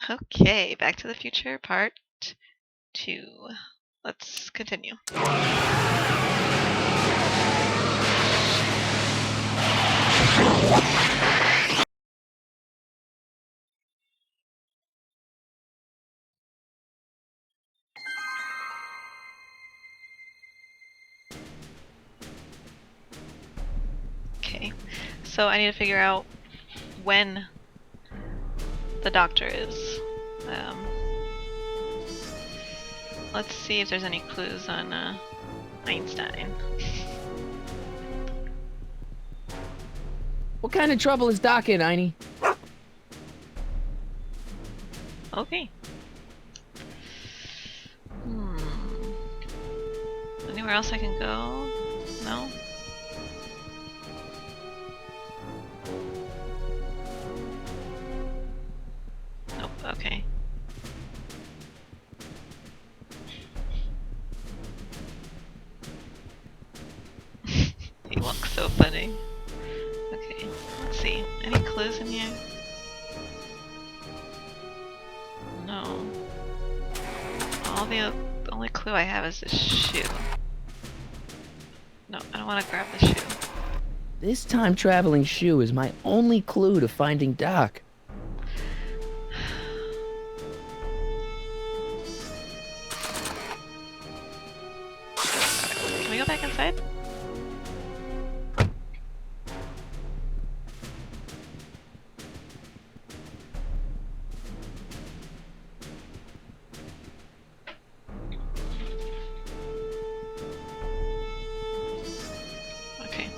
Okay, Back to the Future Part 2. Let's continue. Okay, so I need to figure out when the doctor is. Let's see if there's any clues on Einstein. What kind of trouble is Doc in, Einie? Okay. Anywhere else I can go? No? Nope, okay. He looks so funny. Okay, let's see. Any clues in here? No. The only clue I have is this shoe. No, I don't want to grab the shoe. This time-traveling shoe is my only clue to finding Doc. Can we go back inside? Okay.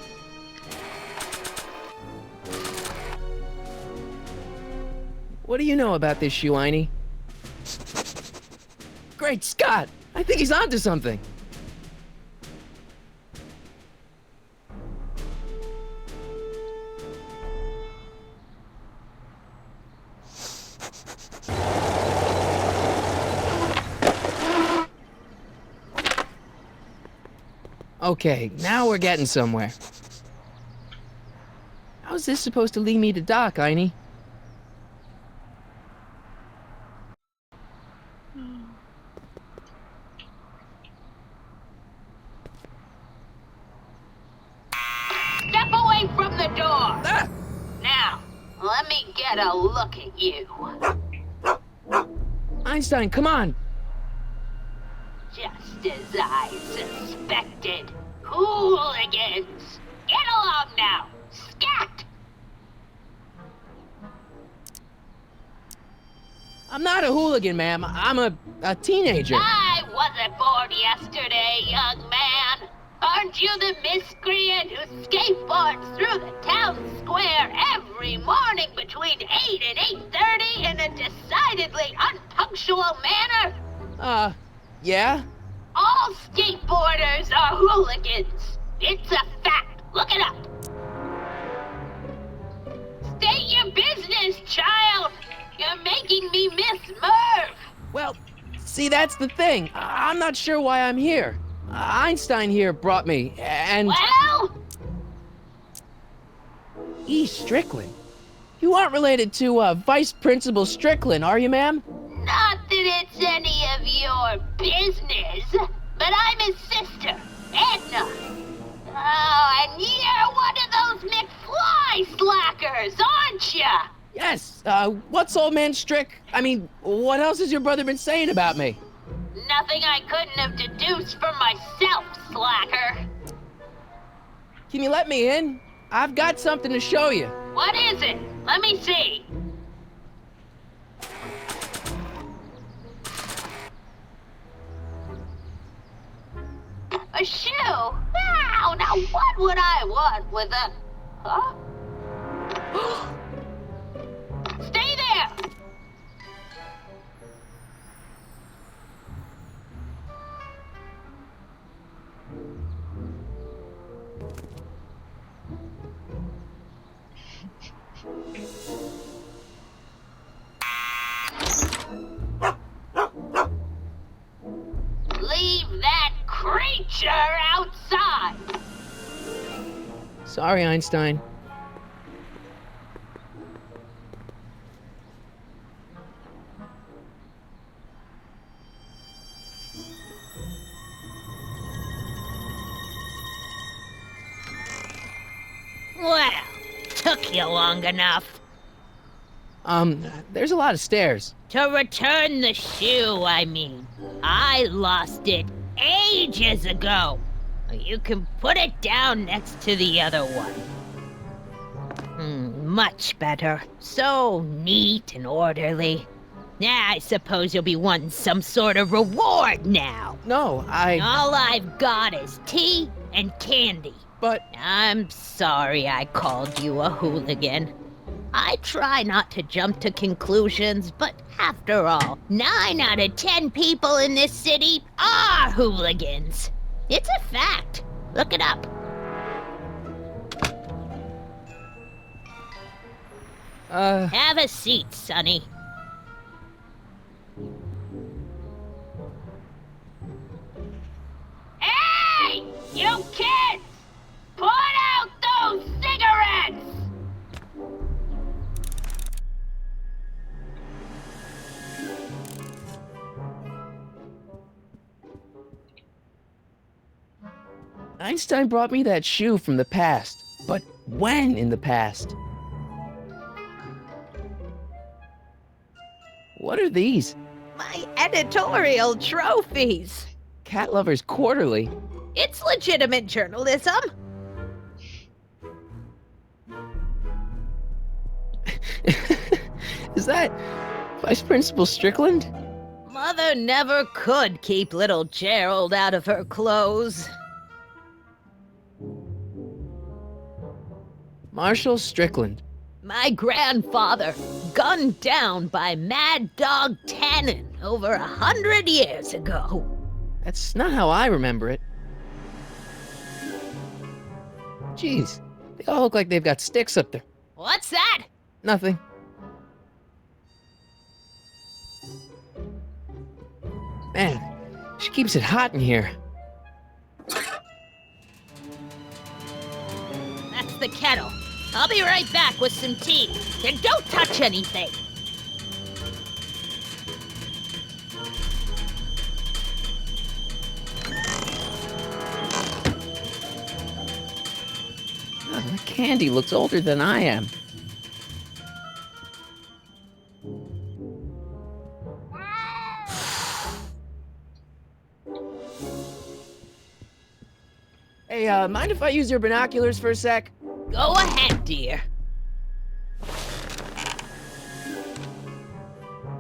What do you know about this shoe, Einie? Great Scott! I think he's onto something! Okay, now we're getting somewhere. How's this supposed to lead me to Doc, Einie? Step away from the door! Ah! Now, let me get a look at you. Einstein, come on! Just as I suspected. Hooligans! Get along now! Scat! I'm not a hooligan, ma'am. I'm a teenager. I wasn't born yesterday, young man. Aren't you the miscreant who skateboards through the town square every morning between 8 and 8:30 in a decidedly unpunctual manner? Yeah? All skateboarders are hooligans. It's a fact. Look it up. State your business, child. You're making me miss Merv. Well, see, that's the thing. I'm not sure why I'm here. Einstein here brought me, and... Well? E. Strickland? You aren't related to, Vice Principal Strickland, are you, ma'am? Not that it's any of your business, but I'm his sister, Edna. Oh, and you're one of those McFly slackers, aren't ya? Yes, what's old man I mean, what else has your brother been saying about me? Nothing I couldn't have deduced for myself, slacker. Can you let me in? I've got something to show you. What is it? Let me see. A shoe? Wow, now what would I want with a... Huh? Stay there! Leave that creature outside! Sorry, you long enough? There's a lot of stairs. To return the shoe, I mean. I lost it ages ago. You can put it down next to the other one. Much better. So neat and orderly. I suppose you'll be wanting some sort of reward now. No, All I've got is tea and candy. But... I'm sorry I called you a hooligan. I try not to jump to conclusions, but after all, 9 out of 10 people in this city are hooligans. It's a fact. Look it up. Have a seat, Sonny. Hey! You kids! Put out those cigarettes! Einstein brought me that shoe from the past. But when in the past? What are these? My editorial trophies. Cat Lovers Quarterly. It's legitimate journalism. Is that Vice Principal Strickland? Mother never could keep little Gerald out of her clothes. Marshall Strickland. My grandfather, gunned down by Mad Dog Tannen over 100 years ago. That's not how I remember it. Jeez, they all look like they've got sticks up there. What's that? Nothing. Man, she keeps it hot in here. That's the kettle. I'll be right back with some tea. And don't touch anything. God, the candy looks older than I am. Hey, mind if I use your binoculars for a sec? Go ahead, dear.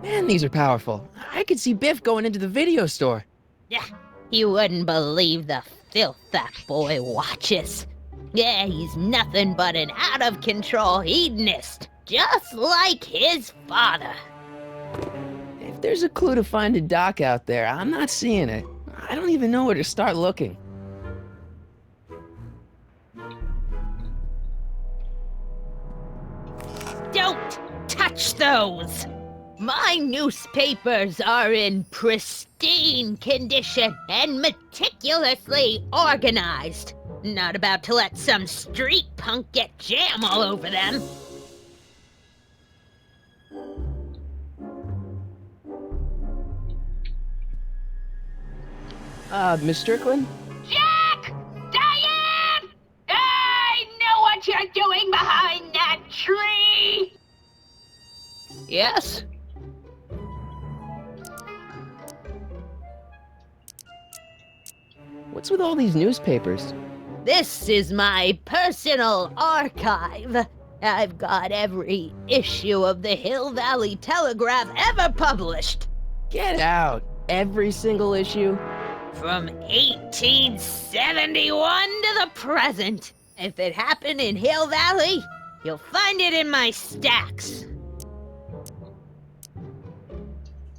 Man, these are powerful. I could see Biff going into the video store. Yeah, you wouldn't believe the filth that boy watches. Yeah, he's nothing but an out-of-control hedonist, just like his father. If there's a clue to finding Doc out there, I'm not seeing it. I don't even know where to start looking. Don't touch those! My newspapers are in pristine condition and meticulously organized. Not about to let some street punk get jam all over them. Miss Strickland? Jack! Diane! I know what you're doing behind that tree! Yes? What's with all these newspapers? This is my personal archive. I've got every issue of the Hill Valley Telegraph ever published. Get out! Every single issue? From 1871 to the present. If it happened in Hill Valley, you'll find it in my stacks.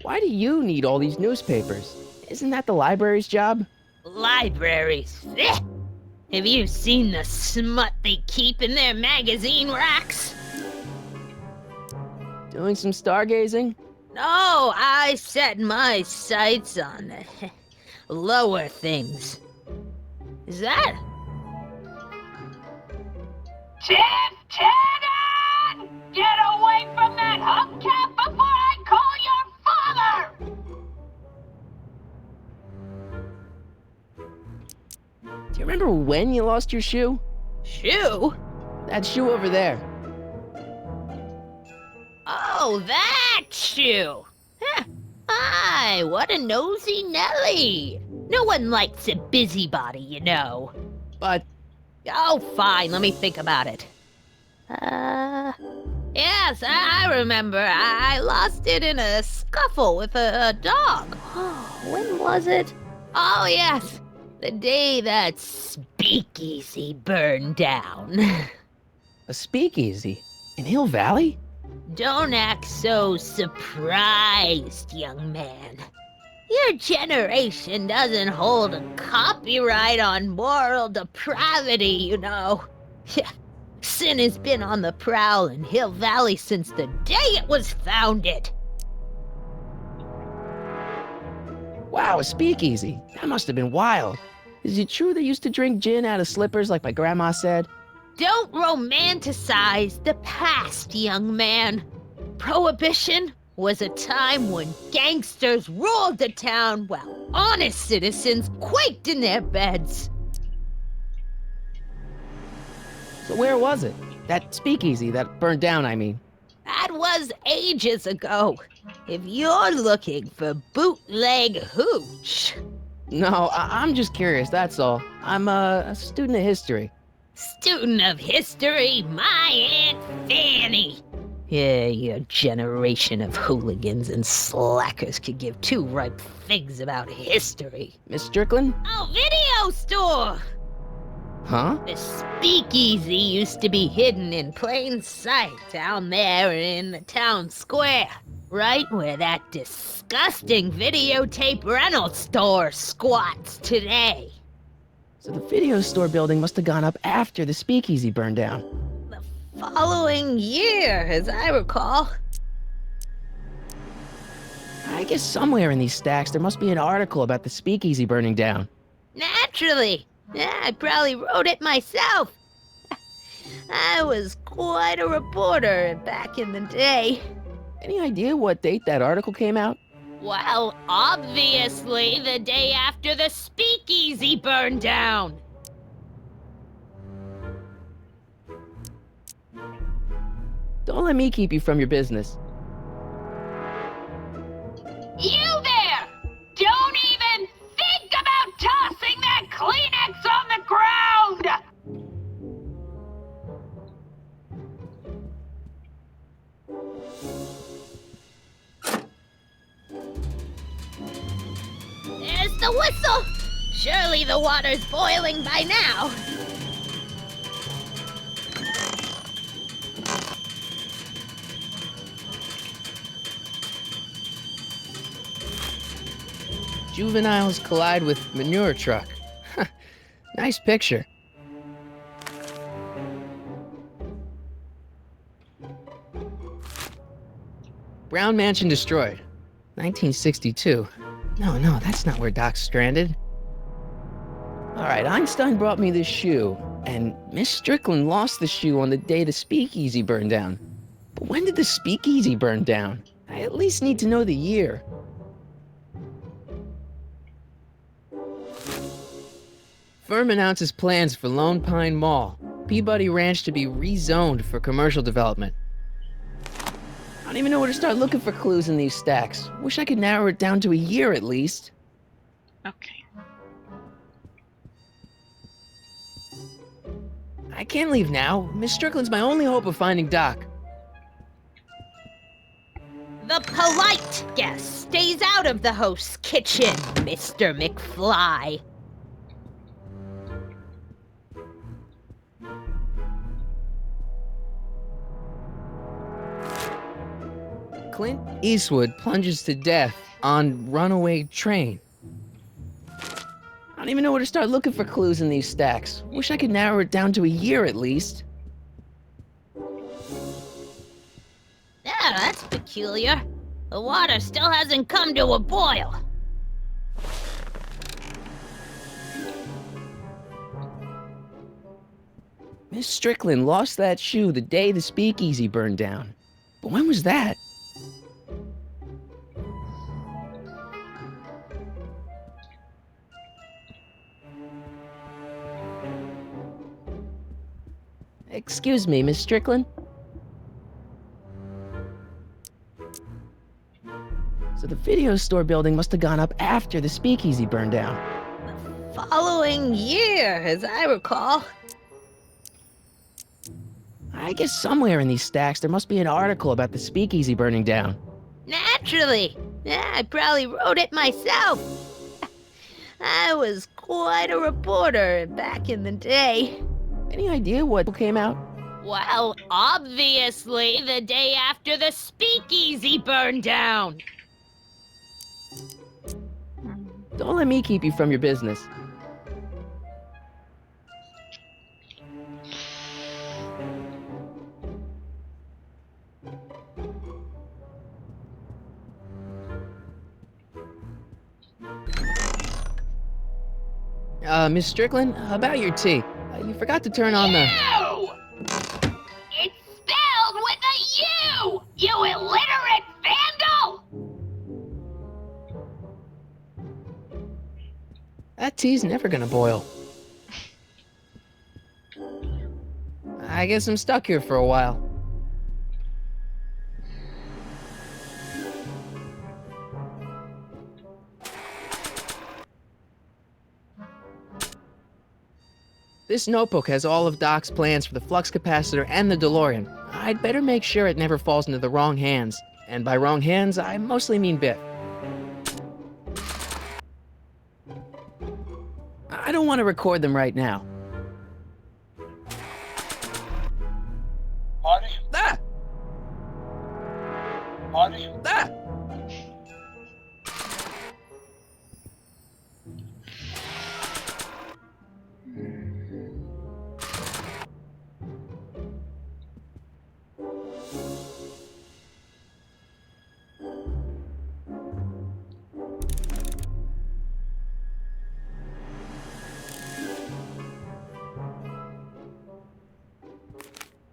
Why do you need all these newspapers? Isn't that the library's job? Libraries. Eh. Have you seen the smut they keep in their magazine racks? Doing some stargazing? No, I set my sights on lower things. Is that? Tiff Tannen! Get away from that hubcap before I call your father! Do you remember when you lost your shoe? Shoe? That shoe over there. Oh, that shoe! Huh. Aye, what a nosy Nelly! No one likes a busybody, you know. But Oh, fine, let me think about it. Yes, I remember. I lost it in a scuffle with a dog. When was it? Oh, yes, the day that speakeasy burned down. a speakeasy in Hill Valley? Don't act so surprised, young man. Your generation doesn't hold a copyright on moral depravity, you know. Sin has been on the prowl in Hill Valley since the day it was founded. Wow, a speakeasy. That must have been wild. Is it true they used to drink gin out of slippers like my grandma said? Don't romanticize the past, young man. Prohibition was a time when gangsters ruled the town while honest citizens quaked in their beds. So where was it? That speakeasy that burned down, I mean. That was ages ago. If you're looking for bootleg hooch. No, I'm just curious, that's all. I'm a student of history. Student of history, my Aunt Fanny. Yeah, your generation of hooligans and slackers could give two ripe figs about history. Miss Strickland? Oh, video store! Huh? The speakeasy used to be hidden in plain sight down there in the town square, right where that disgusting videotape rental store squats today. So the video store building must have gone up after the speakeasy burned down. The following year, as I recall. I guess somewhere in these stacks there must be an article about the speakeasy burning down. Naturally. Yeah, I probably wrote it myself. I was quite a reporter back in the day. Any idea what date that article came out? Well, obviously the day after the speakeasy burned down. Don't let me keep you from your business. You there! Don't even think about tossing that Kleenex on the ground! There's the whistle! Surely the water's boiling by now. Juveniles collide with manure truck. Nice picture. Brown Mansion destroyed. 1962. No, that's not where Doc's stranded. Alright, Einstein brought me this shoe, and Miss Strickland lost the shoe on the day the speakeasy burned down. But when did the speakeasy burn down? I at least need to know the year. Firm announces plans for Lone Pine Mall, Peabody Ranch to be rezoned for commercial development. I don't even know where to start looking for clues in these stacks. Wish I could narrow it down to a year at least. Okay. I can't leave now. Miss Strickland's my only hope of finding Doc. The polite guest stays out of the host's kitchen, Mr. McFly. Clint Eastwood plunges to death on runaway train. I don't even know where to start looking for clues in these stacks. Wish I could narrow it down to a year at least. Yeah, that's peculiar. The water still hasn't come to a boil. Miss Strickland lost that shoe the day the speakeasy burned down. But when was that? Excuse me, Miss Strickland? So the video store building must have gone up after the speakeasy burned down. Following year, as I recall. I guess somewhere in these stacks there must be an article about the speakeasy burning down. Naturally. Yeah, I probably wrote it myself. I was quite a reporter back in the day. Any idea what came out? Well, obviously the day after the speakeasy burned down. Don't let me keep you from your business. Miss Strickland, about your tea. You forgot to turn on the... You! It's spelled with a U! You illiterate vandal! That tea's never gonna boil. I guess I'm stuck here for a while. This notebook has all of Doc's plans for the flux capacitor and the DeLorean. I'd better make sure it never falls into the wrong hands. And by wrong hands, I mostly mean Biff. I don't want to record them right now. Marty? Ah! Marty? Ah!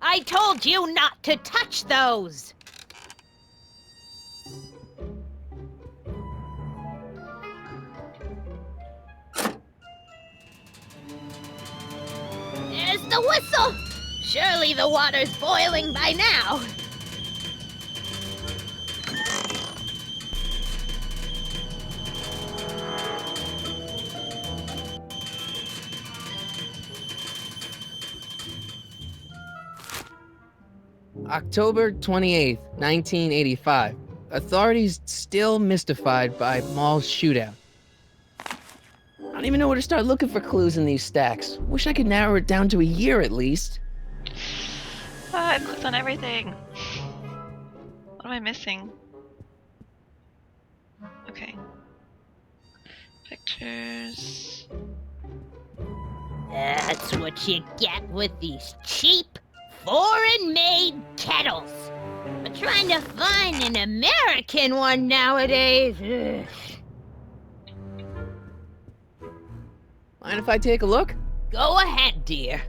I told you not to touch those! There's the whistle! Surely the water's boiling by now. October 28th, 1985. Authorities still mystified by mall shootout. I don't even know where to start looking for clues in these stacks. Wish I could narrow it down to a year at least. I've clicked on everything. What am I missing? Okay. Pictures. That's what you get with these cheap, foreign-made kettles. But trying to find an American one nowadays. Ugh. Mind if I take a look? Go ahead, dear.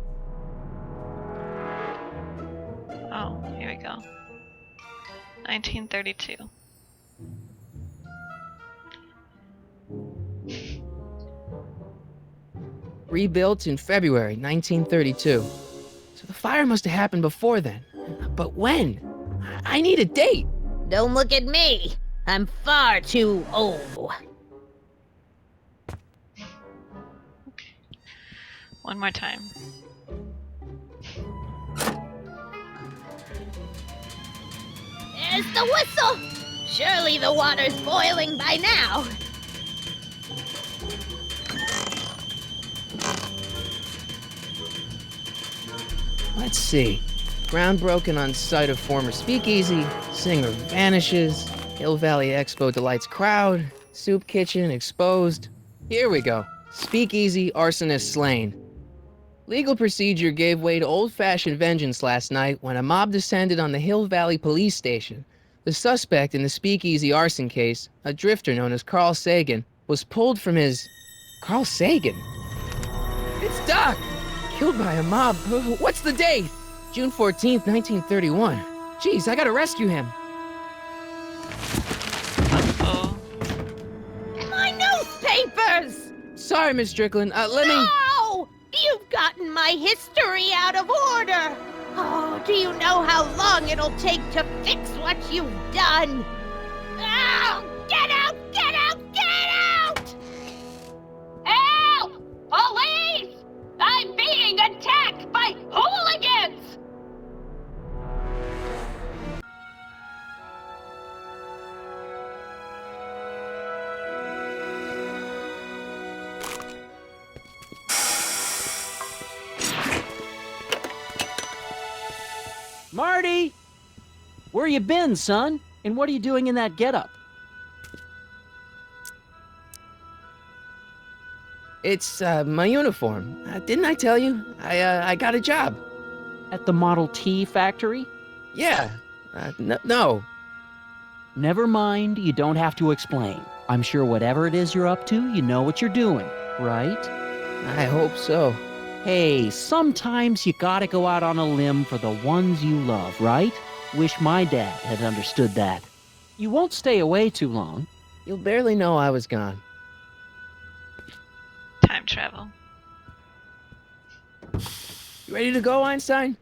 Oh, here we go. 1932. Rebuilt in February 1932. So the fire must have happened before then. But when? I need a date. Don't look at me. I'm far too old. One more time. There's the whistle! Surely the water's boiling by now. Let's see. Ground broken on site of former speakeasy. Singer vanishes. Hill Valley Expo delights crowd. Soup kitchen exposed. Here we go. Speakeasy arsonist slain. Legal procedure gave way to old-fashioned vengeance last night when a mob descended on the Hill Valley police station. The suspect in the speakeasy arson case, a drifter known as Carl Sagan, was pulled from his... Carl Sagan? It's Doc! Killed by a mob. What's the date? June 14th, 1931. Jeez, I gotta rescue him. Oh. My newspapers! Sorry, Miss Strickland. Let me... No! You've gotten my history out of order! Oh, do you know how long it'll take to fix what you've done? Oh, get Get out! Get out! Get out! Help! Police! I'm being attacked by hooligans! Marty! Where you been, son? And what are you doing in that getup? It's my uniform. Didn't I tell you? I got a job. At the Model T factory? Yeah. No. Never mind, you don't have to explain. I'm sure whatever it is you're up to, you know what you're doing, right? I hope so. Hey, sometimes you gotta go out on a limb for the ones you love, right? Wish my dad had understood that. You won't stay away too long. You'll barely know I was gone. Time travel. You ready to go, Einstein?